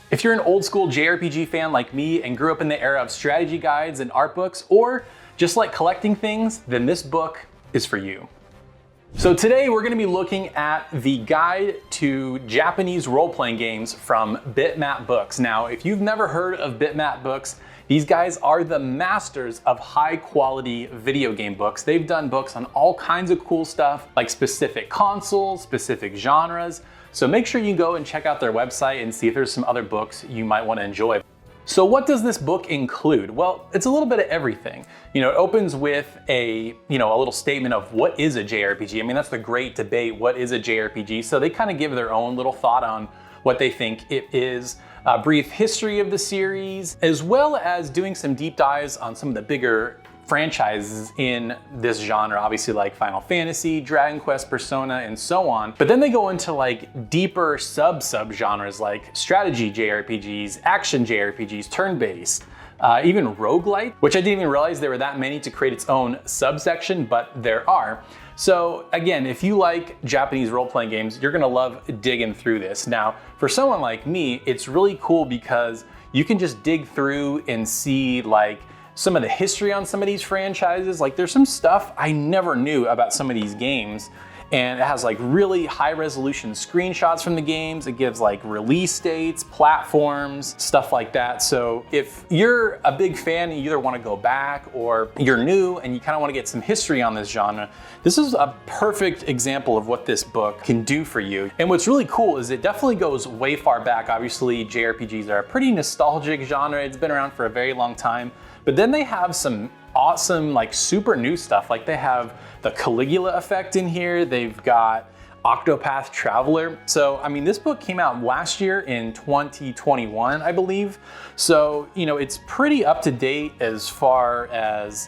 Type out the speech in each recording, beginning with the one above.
If you're an old school JRPG fan like me and grew up in the era of strategy guides and art books, or just like collecting things, then this book is for you. So today we're going to be looking at the guide to Japanese role-playing games from Bitmap Books. Now, if you've never heard of Bitmap Books, these guys are the masters of high quality video game books. They've done books on all kinds of cool stuff, like specific consoles, specific genres. So make sure you go and check out their website and see if there's some other books you might want to enjoy. So what does this book include? Well, it's a little bit of everything. It opens with a little statement of what is a JRPG. I mean, that's the great debate. What is a JRPG? So they kind of give their own little thought on what they think it is, a brief history of the series, as well as doing some deep dives on some of the bigger franchises in this genre, obviously like Final Fantasy, Dragon Quest, Persona, and so on. But then they go into like deeper sub-genres like strategy JRPGs, action JRPGs, turn-based, even roguelite, which I didn't even realize there were that many to create its own subsection, but there are. So again, if you like Japanese role-playing games, you're gonna love digging through this. Now, for someone like me, it's really cool because you can just dig through and see like some of the history on some of these franchises. Like there's some stuff I never knew about some of these games, and it has like really high resolution screenshots from the games. It gives like release dates, platforms, stuff like that. So if you're a big fan and you either want to go back or you're new and you kind of want to get some history on this genre, this is a perfect example of what this book can do for you. And what's really cool is it definitely goes way far back. Obviously, JRPGs are a pretty nostalgic genre. It's been around for a very long time. But then they have some awesome, like super new stuff. Like they have the Caligula effect in here. They've got Octopath Traveler. So, I mean, this book came out last year in 2021, I believe. So, it's pretty up to date as far as,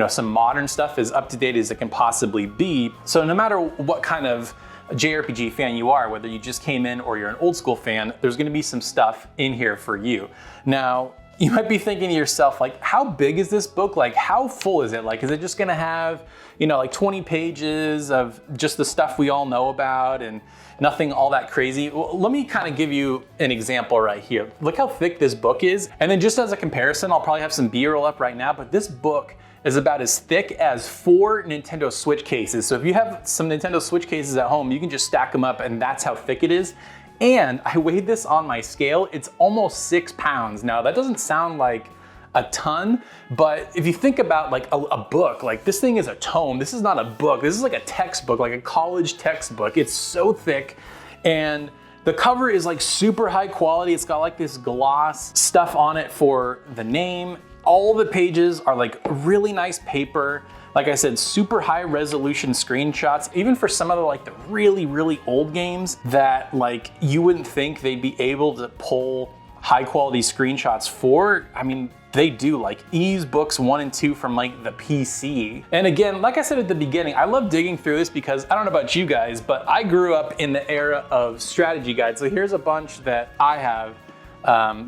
some modern stuff as up to date as it can possibly be. So no matter what kind of JRPG fan you are, whether you just came in or you're an old school fan, there's gonna be some stuff in here for you. Now, you might be thinking to yourself, like, how big is this book? Like, how full is it? Like, is it just gonna have, like 20 pages of just the stuff we all know about and nothing all that crazy? Well, let me kind of give you an example right here. Look how thick this book is. And then just as a comparison, I'll probably have some B-roll up right now, but this book is about as thick as 4 Nintendo Switch cases. So if you have some Nintendo Switch cases at home, you can just stack them up and that's how thick it is. And I weighed this on my scale, it's almost 6 pounds. Now that doesn't sound like a ton, but if you think about like a book, like this thing is a tome, this is not a book, this is like a textbook, like a college textbook. It's so thick, and the cover is like super high quality. It's got like this gloss stuff on it for the name. All the pages are like really nice paper. Like I said, super high resolution screenshots, even for some of the really, really old games that like you wouldn't think they'd be able to pull high quality screenshots for. I mean, they do, like Ys books 1 and 2 from like the PC. And again, like I said at the beginning, I love digging through this because I don't know about you guys, but I grew up in the era of strategy guides. So here's a bunch that I have.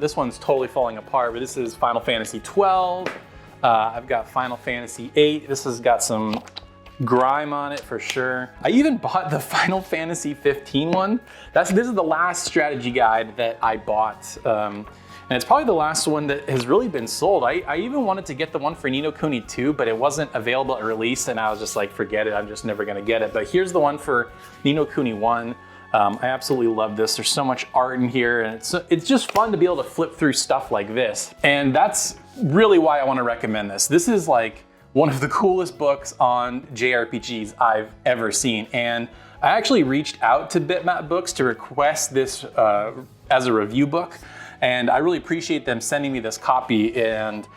This one's totally falling apart, but this is Final Fantasy 12. I've got Final Fantasy 8. This has got some grime on it for sure. I even bought the Final Fantasy 15 one. This is the last strategy guide that I bought. And it's probably the last one that has really been sold. I even wanted to get the one for Ni no Kuni 2, but it wasn't available at release, and I was just like, forget it, I'm just never gonna get it. But here's the one for Ni no Kuni 1. I absolutely love this. There's so much art in here, and it's just fun to be able to flip through stuff like this. And that's really why I want to recommend this. This is like one of the coolest books on JRPGs I've ever seen. And I actually reached out to Bitmap Books to request this as a review book. And I really appreciate them sending me this copy. And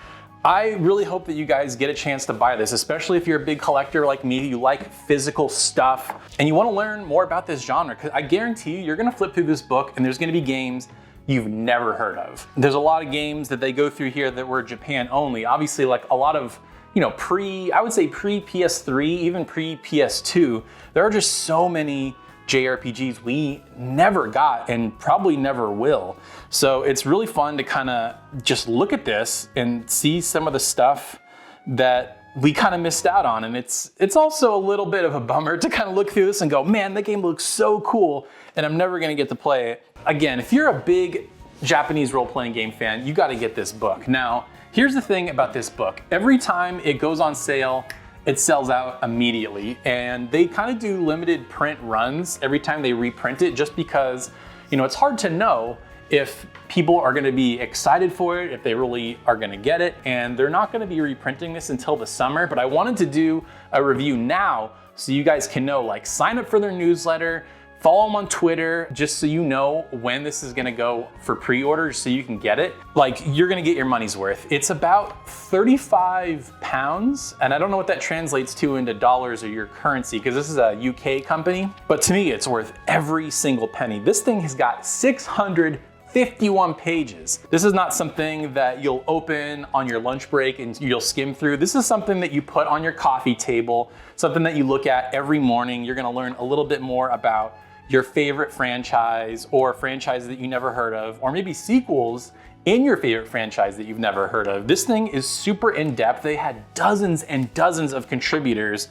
I really hope that you guys get a chance to buy this, especially if you're a big collector like me, you like physical stuff, and you want to learn more about this genre, because I guarantee you're going to flip through this book and there's going to be games you've never heard of. There's a lot of games that they go through here that were Japan only. Obviously, like a lot of, I would say pre-PS3, even pre-PS2, there are just so many JRPGs we never got and probably never will. So it's really fun to kind of just look at this and see some of the stuff that we kind of missed out on. And it's also a little bit of a bummer to kind of look through this and go, man, that game looks so cool and I'm never gonna get to play it. Again, if you're a big Japanese role-playing game fan, you gotta get this book. Now, here's the thing about this book. Every time it goes on sale, it sells out immediately, and they kind of do limited print runs every time they reprint it, just because, you know, it's hard to know if people are gonna be excited for it, if they really are gonna get it, and they're not gonna be reprinting this until the summer, but I wanted to do a review now so you guys can know, like, sign up for their newsletter, follow them on Twitter, just so you know when this is gonna go for pre-order so you can get it. Like, you're gonna get your money's worth. It's about 35 pounds, and I don't know what that translates to into dollars or your currency, because this is a UK company, but to me, it's worth every single penny. This thing has got 651 pages. This is not something that you'll open on your lunch break and you'll skim through. This is something that you put on your coffee table, something that you look at every morning. You're gonna learn a little bit more about your favorite franchise, or franchises that you never heard of, or maybe sequels in your favorite franchise that you've never heard of. This thing is super in-depth. They had dozens and dozens of contributors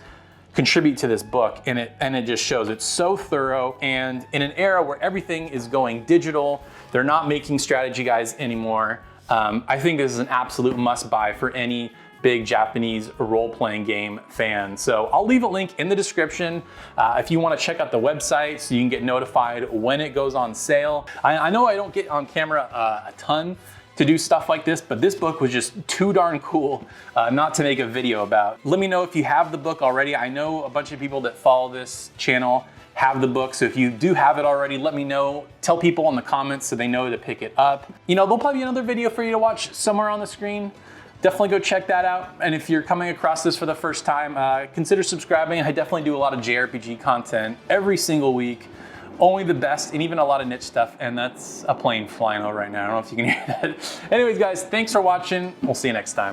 contribute to this book, and it just shows it's so thorough. And in an era where everything is going digital, they're not making strategy guides anymore. I think this is an absolute must-buy for any big Japanese role-playing game fan. So I'll leave a link in the description if you want to check out the website so you can get notified when it goes on sale. I know I don't get on camera a ton to do stuff like this, but this book was just too darn cool not to make a video about. Let me know if you have the book already. I know a bunch of people that follow this channel have the book, so if you do have it already, let me know. Tell people in the comments so they know to pick it up. You know, there'll probably be another video for you to watch somewhere on the screen. Definitely go check that out. And if you're coming across this for the first time, consider subscribing. I definitely do a lot of JRPG content every single week. Only the best, and even a lot of niche stuff. And that's a plane flying over right now. I don't know if you can hear that. Anyways, guys, thanks for watching. We'll see you next time.